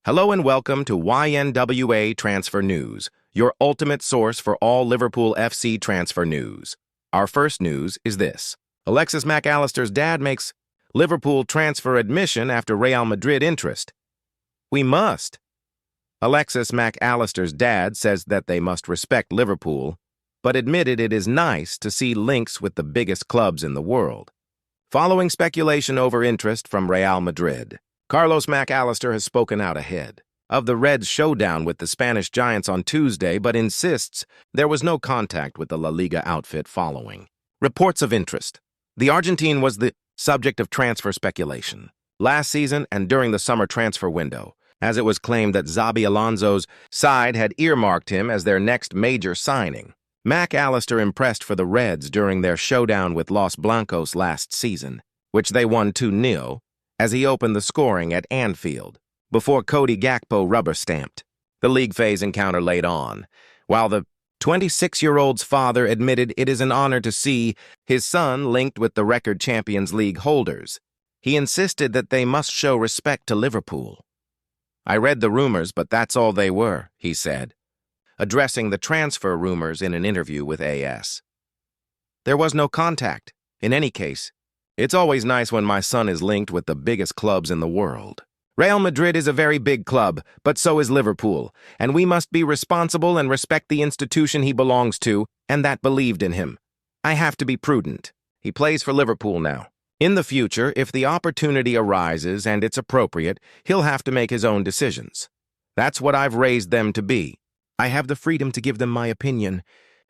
Hello and welcome to YNWA Transfer News, your ultimate source for all Liverpool FC transfer news. Our first news is this. Alexis Mac Allister's dad makes Liverpool transfer admission after Real Madrid interest. We must. Alexis Mac Allister's dad says that they must respect Liverpool, but admitted it is nice to see links with the biggest clubs in the world. Following speculation over interest from Real Madrid, Carlos Mac Allister has spoken out ahead of the Reds' showdown with the Spanish Giants on Tuesday, but insists there was no contact with the La Liga outfit following reports of interest. The Argentine was the subject of transfer speculation last season and during the summer transfer window, as it was claimed that Xabi Alonso's side had earmarked him as their next major signing. Mac Allister impressed for the Reds during their showdown with Los Blancos last season, which they won 2-0, as he opened the scoring at Anfield, before Cody Gakpo rubber-stamped the league phase encounter late on, while the 26-year-old's father admitted it is an honor to see his son linked with the record Champions League holders. He insisted that they must show respect to Liverpool. "I read the rumors, but that's all they were," he said, addressing the transfer rumors in an interview with AS. "There was no contact. In any case, it's always nice when my son is linked with the biggest clubs in the world. Real Madrid is a very big club, but so is Liverpool, and we must be responsible and respect the institution he belongs to and that believed in him. I have to be prudent. He plays for Liverpool now. In the future, if the opportunity arises and it's appropriate, he'll have to make his own decisions. That's what I've raised them to be. I have the freedom to give them my opinion,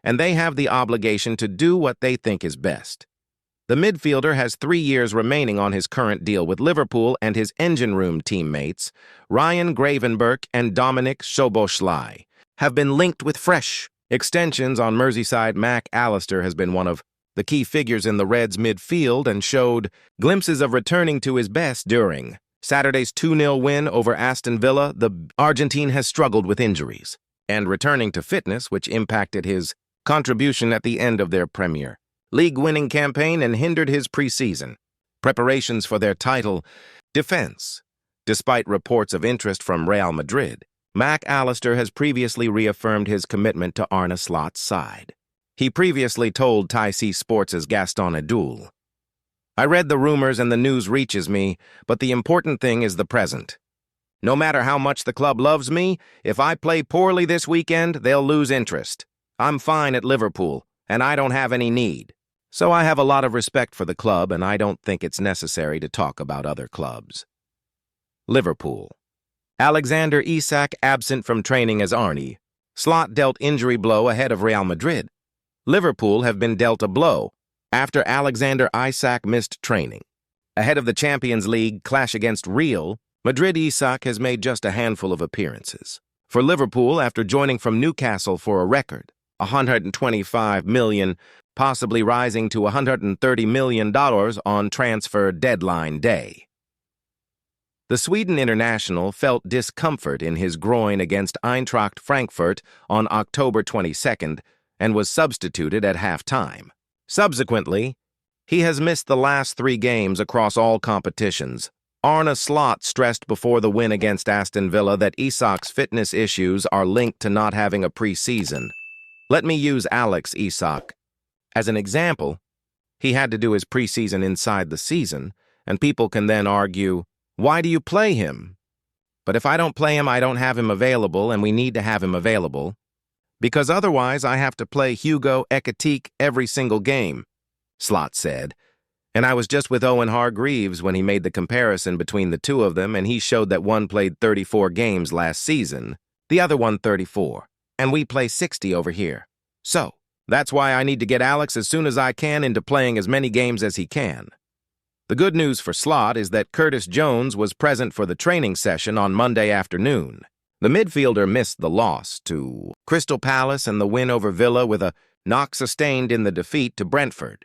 and they have the obligation to do what they think is best." The midfielder has 3 years remaining on his current deal with Liverpool, and his engine room teammates, Ryan Gravenberch and Dominic Szoboszlai, have been linked with fresh extensions on Merseyside. Mac Allister has been one of the key figures in the Reds' midfield and showed glimpses of returning to his best during Saturday's 2-0 win over Aston Villa. The Argentine has struggled with injuries and returning to fitness, which impacted his contribution at the end of their Premier League winning campaign and hindered his preseason preparations for their title defense. Despite reports of interest from Real Madrid, Mac Allister has previously reaffirmed his commitment to Arne Slot's side. He previously told TIC Sports' Gaston Edul, "I read the rumors and the news reaches me, but the important thing is the present. No matter how much the club loves me, if I play poorly this weekend, they'll lose interest. I'm fine at Liverpool, and I don't have any need. So I have a lot of respect for the club, and I don't think it's necessary to talk about other clubs." Liverpool. Alexander Isak absent from training as Arne Slot dealt injury blow ahead of Real Madrid. Liverpool have been dealt a blow after Alexander Isak missed training. Ahead of the Champions League clash against Real Madrid, Isak has made just a handful of appearances for Liverpool after joining from Newcastle for a record $125 million, possibly rising to $130 million on transfer deadline day. The Sweden international felt discomfort in his groin against Eintracht Frankfurt on October 22nd and was substituted at halftime. Subsequently, he has missed the last 3 games across all competitions. Arne Slot stressed before the win against Aston Villa that Isak's fitness issues are linked to not having a preseason. Let me use Alex Isak as an example. He had to do his preseason inside the season, and people can then argue, why do you play him? But if I don't play him, I don't have him available, and we need to have him available, because otherwise I have to play Hugo Ekitike every single game, Slot said. And I was just with Owen Hargreaves when he made the comparison between the two of them, and he showed that one played 34 games last season, the other one 34, and we play 60 over here. So, that's why I need to get Alex as soon as I can into playing as many games as he can. The good news for Slot is that Curtis Jones was present for the training session on Monday afternoon. The midfielder missed the loss to Crystal Palace and the win over Villa with a knock sustained in the defeat to Brentford.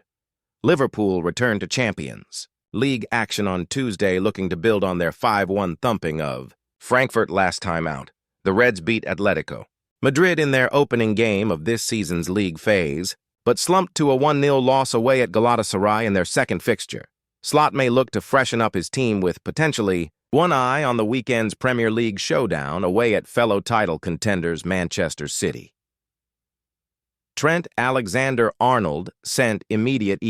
Liverpool returned to Champions League action on Tuesday, looking to build on their 5-1 thumping of Frankfurt last time out. The Reds beat Atletico Madrid in their opening game of this season's league phase, but slumped to a 1-0 loss away at Galatasaray in their second fixture. Slot may look to freshen up his team with potentially One eye on the weekend's Premier League showdown away at fellow title contenders Manchester City. Trent Alexander-Arnold sent immediate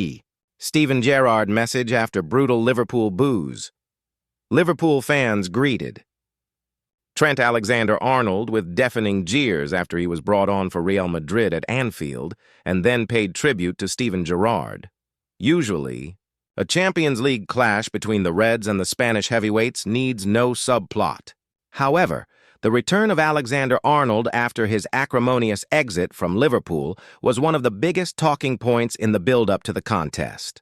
Steven Gerrard message after brutal Liverpool boos. Liverpool fans greeted Trent Alexander-Arnold with deafening jeers after he was brought on for Real Madrid at Anfield and then paid tribute to Steven Gerrard. Usually, a Champions League clash between the Reds and the Spanish heavyweights needs no subplot. However, the return of Alexander-Arnold after his acrimonious exit from Liverpool was one of the biggest talking points in the build-up to the contest.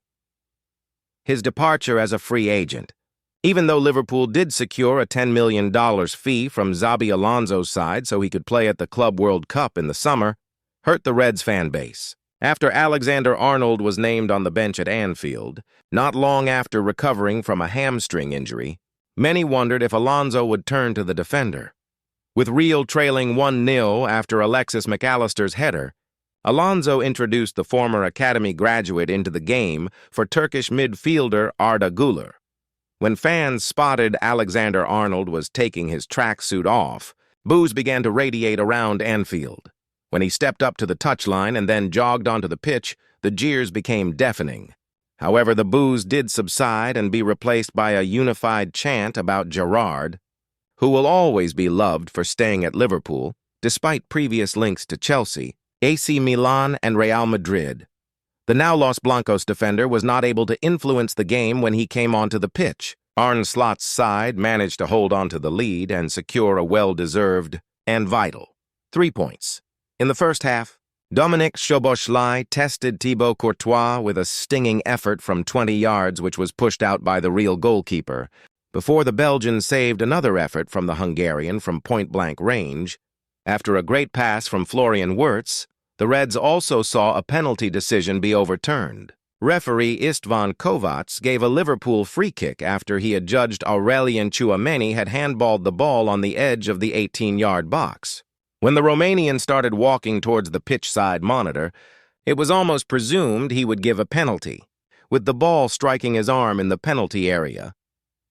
His departure as a free agent, even though Liverpool did secure a $10 million fee from Xabi Alonso's side so he could play at the Club World Cup in the summer, hurt the Reds fan base. After Alexander-Arnold was named on the bench at Anfield, not long after recovering from a hamstring injury, many wondered if Alonso would turn to the defender. With Real trailing 1-0 after Alexis Mac Allister's header, Alonso introduced the former academy graduate into the game for Turkish midfielder Arda Güler. When fans spotted Alexander-Arnold was taking his tracksuit off, boos began to radiate around Anfield. When he stepped up to the touchline and then jogged onto the pitch, the jeers became deafening. However, the boos did subside and be replaced by a unified chant about Gerrard, who will always be loved for staying at Liverpool, despite previous links to Chelsea, AC Milan, and Real Madrid. The now Los Blancos defender was not able to influence the game when he came onto the pitch. Arne Slot's side managed to hold on to the lead and secure a well-deserved and vital 3 points. In the first half, Dominic Szoboszlai tested Thibaut Courtois with a stinging effort from 20 yards which was pushed out by the Real goalkeeper, before the Belgian saved another effort from the Hungarian from point-blank range. After a great pass from Florian Wirtz, the Reds also saw a penalty decision be overturned. Referee Istvan Kovacs gave a Liverpool free kick after he had judged Aurelien Tchouameni had handballed the ball on the edge of the 18-yard box. When the Romanian started walking towards the pitch-side monitor, it was almost presumed he would give a penalty, with the ball striking his arm in the penalty area,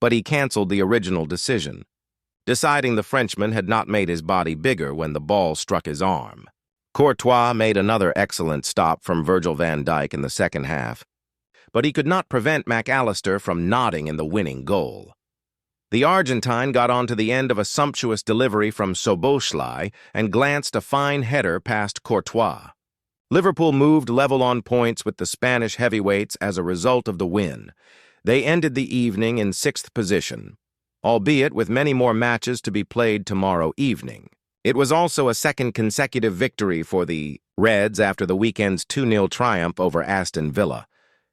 but he canceled the original decision, deciding the Frenchman had not made his body bigger when the ball struck his arm. Courtois made another excellent stop from Virgil van Dijk in the second half, but he could not prevent Mac Allister from nodding in the winning goal. The Argentine got onto the end of a sumptuous delivery from Szoboszlai and glanced a fine header past Courtois. Liverpool moved level on points with the Spanish heavyweights as a result of the win. They ended the evening in 6th position, albeit with many more matches to be played tomorrow evening. It was also a second consecutive victory for the Reds after the weekend's 2-0 triumph over Aston Villa.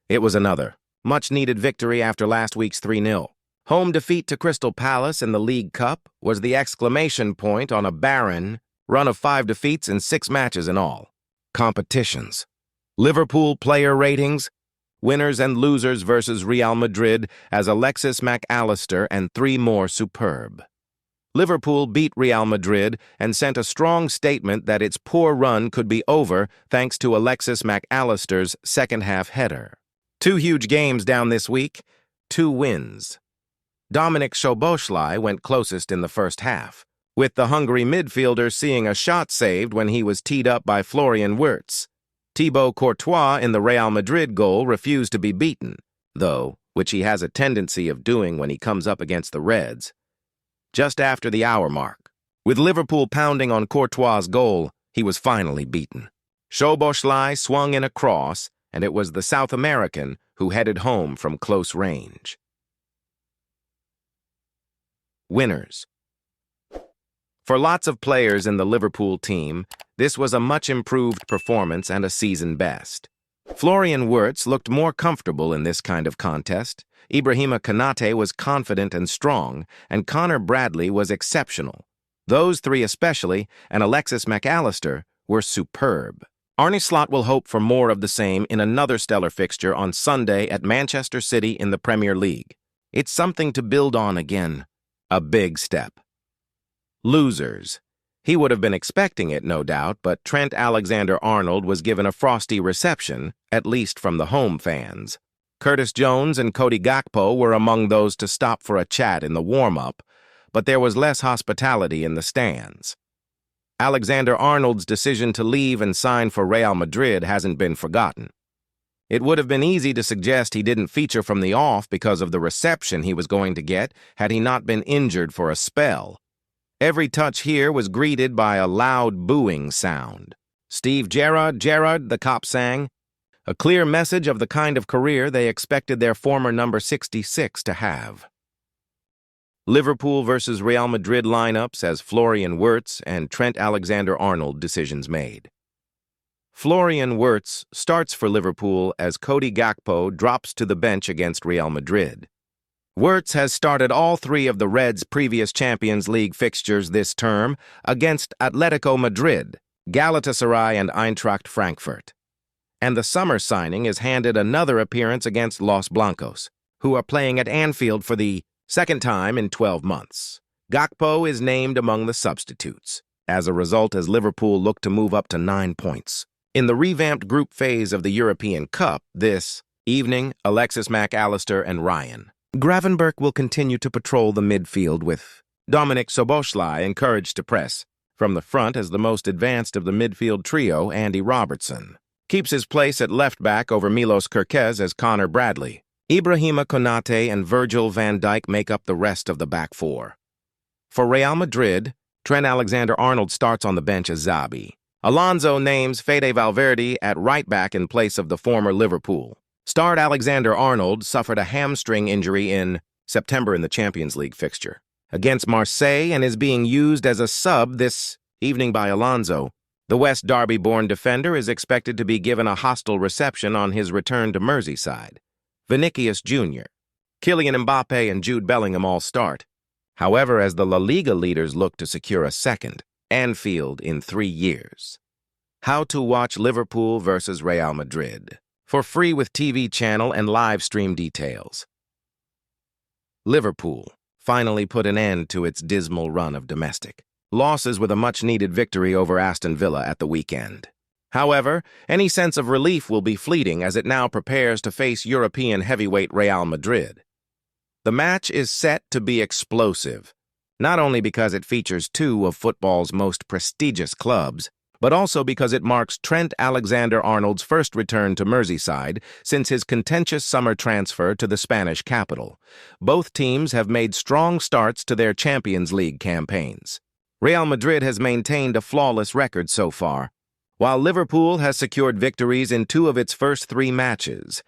It was another much-needed victory after last week's 3-0. Home defeat to Crystal Palace in the League Cup was the exclamation point on a barren run of 5 defeats in 6 matches in all. Competitions. Liverpool player ratings, winners and losers versus Real Madrid as Alexis Mac Allister and 3 more superb. Liverpool beat Real Madrid and sent a strong statement that its poor run could be over thanks to Alexis Mac Allister's second-half header. 2 huge games down this week, 2 wins. Dominic Szoboszlai went closest in the first half, with the Hungary midfielder seeing a shot saved when he was teed up by Florian Wirtz. Thibaut Courtois in the Real Madrid goal refused to be beaten, though, which he has a tendency of doing when he comes up against the Reds. Just after the hour mark, with Liverpool pounding on Courtois' goal, he was finally beaten. Szoboszlai swung in a cross, and it was the South American who headed home from close range. Winners. For lots of players in the Liverpool team, this was a much-improved performance and a season best. Florian Wirtz looked more comfortable in this kind of contest, Ibrahima Konate was confident and strong, and Connor Bradley was exceptional. Those 3 especially, and Alexis Mac Allister, were superb. Arne Slot will hope for more of the same in another stellar fixture on Sunday at Manchester City in the Premier League. It's something to build on again. A big step. Losers. He would have been expecting it, no doubt, but Trent Alexander-Arnold was given a frosty reception, at least from the home fans. Curtis Jones and Cody Gakpo were among those to stop for a chat in the warm-up, but there was less hospitality in the stands. Alexander-Arnold's decision to leave and sign for Real Madrid hasn't been forgotten. It would have been easy to suggest he didn't feature from the off because of the reception he was going to get had he not been injured for a spell. Every touch here was greeted by a loud booing sound. "Steve Gerrard, Gerrard," the cop sang, a clear message of the kind of career they expected their former number 66 to have. Liverpool versus Real Madrid lineups as Florian Wirtz and Trent Alexander-Arnold decisions made. Florian Wirtz starts for Liverpool as Cody Gakpo drops to the bench against Real Madrid. Wirtz has started all three of the Reds' previous Champions League fixtures this term against Atletico Madrid, Galatasaray, and Eintracht Frankfurt. And the summer signing is handed another appearance against Los Blancos, who are playing at Anfield for the second time in 12 months. Gakpo is named among the substitutes, as a result as Liverpool look to move up to 9 points. In the revamped group phase of the European Cup this evening, Alexis Mac Allister and Ryan Gravenberch will continue to patrol the midfield with Dominik Szoboszlai encouraged to press from the front as the most advanced of the midfield trio. Andy Robertson keeps his place at left-back over Milos Kerkez as Connor Bradley. Ibrahima Konate and Virgil van Dijk make up the rest of the back four. For Real Madrid, Trent Alexander-Arnold starts on the bench as Xabi. Alonso names Fede Valverde at right-back in place of the former Liverpool. Starred Alexander-Arnold suffered a hamstring injury in September in the Champions League fixture against Marseille and is being used as a sub this evening by Alonso. The West Derby-born defender is expected to be given a hostile reception on his return to Merseyside. Vinicius Jr., Kylian Mbappe, and Jude Bellingham all start. However, as the La Liga leaders look to secure a second Anfield in 3 years. How to watch Liverpool versus Real Madrid. For free with TV channel and live stream details. Liverpool finally put an end to its dismal run of domestic losses with a much-needed victory over Aston Villa at the weekend. However, any sense of relief will be fleeting as it now prepares to face European heavyweight Real Madrid. The match is set to be explosive, not only because it features two of football's most prestigious clubs, but also because it marks Trent Alexander-Arnold's first return to Merseyside since his contentious summer transfer to the Spanish capital. Both teams have made strong starts to their Champions League campaigns. Real Madrid has maintained a flawless record so far, while Liverpool has secured victories in 2 of its first 3 matches.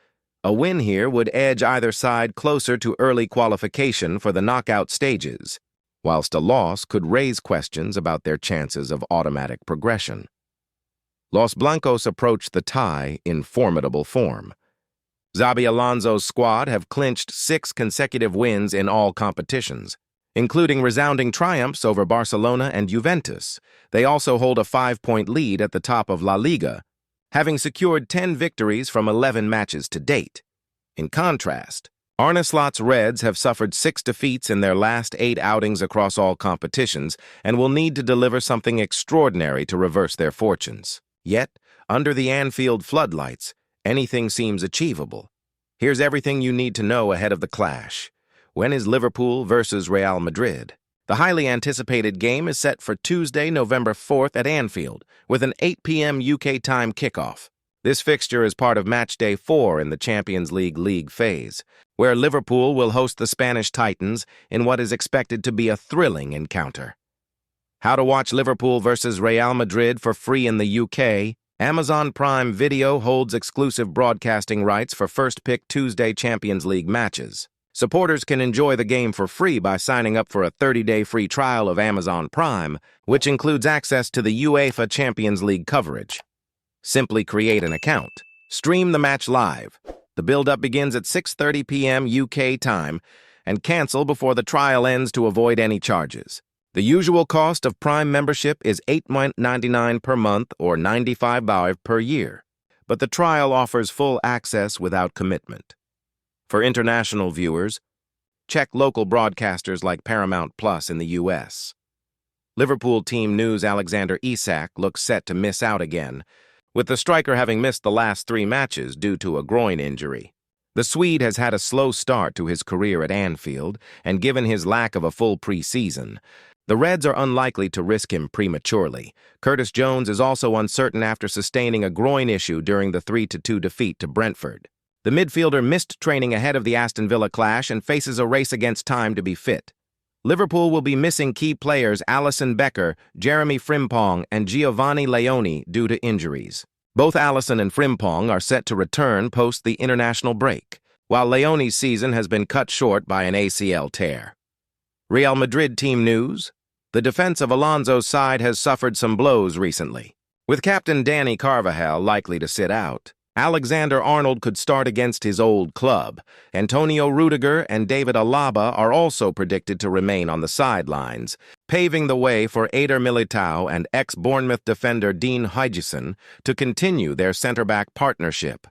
A win here would edge either side closer to early qualification for the knockout stages, whilst a loss could raise questions about their chances of automatic progression. Los Blancos approach the tie in formidable form. Xabi Alonso's squad have clinched 6 consecutive wins in all competitions, including resounding triumphs over Barcelona and Juventus. They also hold a 5-point lead at the top of La Liga, having secured 10 victories from 11 matches to date. In contrast, Arne Slot's Reds have suffered 6 defeats in their last 8 outings across all competitions and will need to deliver something extraordinary to reverse their fortunes. Yet, under the Anfield floodlights, anything seems achievable. Here's everything you need to know ahead of the clash. When is Liverpool versus Real Madrid? The highly anticipated game is set for Tuesday, November 4th at Anfield, with an 8 p.m. UK time kickoff. This fixture is part of Matchday 4 in the Champions League phase, where Liverpool will host the Spanish Titans in what is expected to be a thrilling encounter. How to watch Liverpool versus Real Madrid for free in the UK? Amazon Prime Video holds exclusive broadcasting rights for First Pick Tuesday Champions League matches. Supporters can enjoy the game for free by signing up for a 30-day free trial of Amazon Prime, which includes access to the UEFA Champions League coverage. Simply create an account. Stream the match live. The build-up begins at 6:30 p.m. UK time, and cancel before the trial ends to avoid any charges. The usual cost of Prime membership is $8.99 per month or $95 per year, but the trial offers full access without commitment. For international viewers, check local broadcasters like Paramount Plus in the U.S. Liverpool team news: Alexander Isak looks set to miss out again, with the striker having missed the last 3 matches due to a groin injury. The Swede has had a slow start to his career at Anfield, and given his lack of a full pre-season, the Reds are unlikely to risk him prematurely. Curtis Jones is also uncertain after sustaining a groin issue during the 3-2 defeat to Brentford. The midfielder missed training ahead of the Aston Villa clash and faces a race against time to be fit. Liverpool will be missing key players Alisson Becker, Jeremy Frimpong, and Giovanni Leoni due to injuries. Both Alisson and Frimpong are set to return post the international break, while Leoni's season has been cut short by an ACL tear. Real Madrid team news: the defense of Alonso's side has suffered some blows recently. With captain Dani Carvajal likely to sit out, Alexander-Arnold could start against his old club. Antonio Rudiger and David Alaba are also predicted to remain on the sidelines, paving the way for Eder Militao and ex-Bournemouth defender Dean Huijsen to continue their centre-back partnership.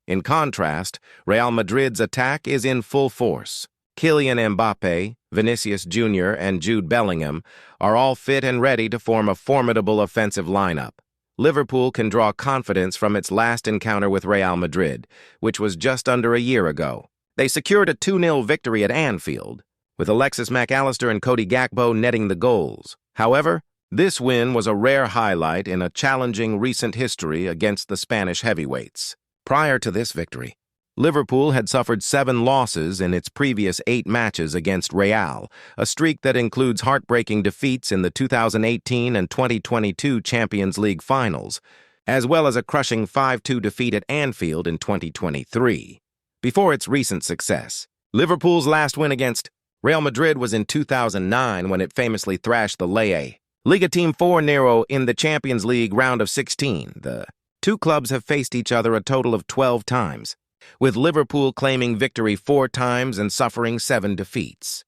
In contrast, Real Madrid's attack is in full force. Kylian Mbappe, Vinicius Jr., and Jude Bellingham are all fit and ready to form a formidable offensive lineup. Liverpool can draw confidence from its last encounter with Real Madrid, which was just under a year ago. They secured a 2-0 victory at Anfield, with Alexis Mac Allister and Cody Gakpo netting the goals. However, this win was a rare highlight in a challenging recent history against the Spanish heavyweights. Prior to this victory, Liverpool had suffered 7 losses in its previous 8 matches against Real, a streak that includes heartbreaking defeats in the 2018 and 2022 Champions League finals, as well as a crushing 5-2 defeat at Anfield in 2023. Before its recent success, Liverpool's last win against Real Madrid was in 2009 when it famously thrashed the Liga team 4-0 in the Champions League round of 16. The two clubs have faced each other a total of 12 times, with Liverpool claiming victory 4 times and suffering 7 defeats.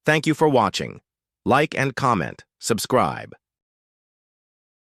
Thank you for watching. Like and comment, subscribe.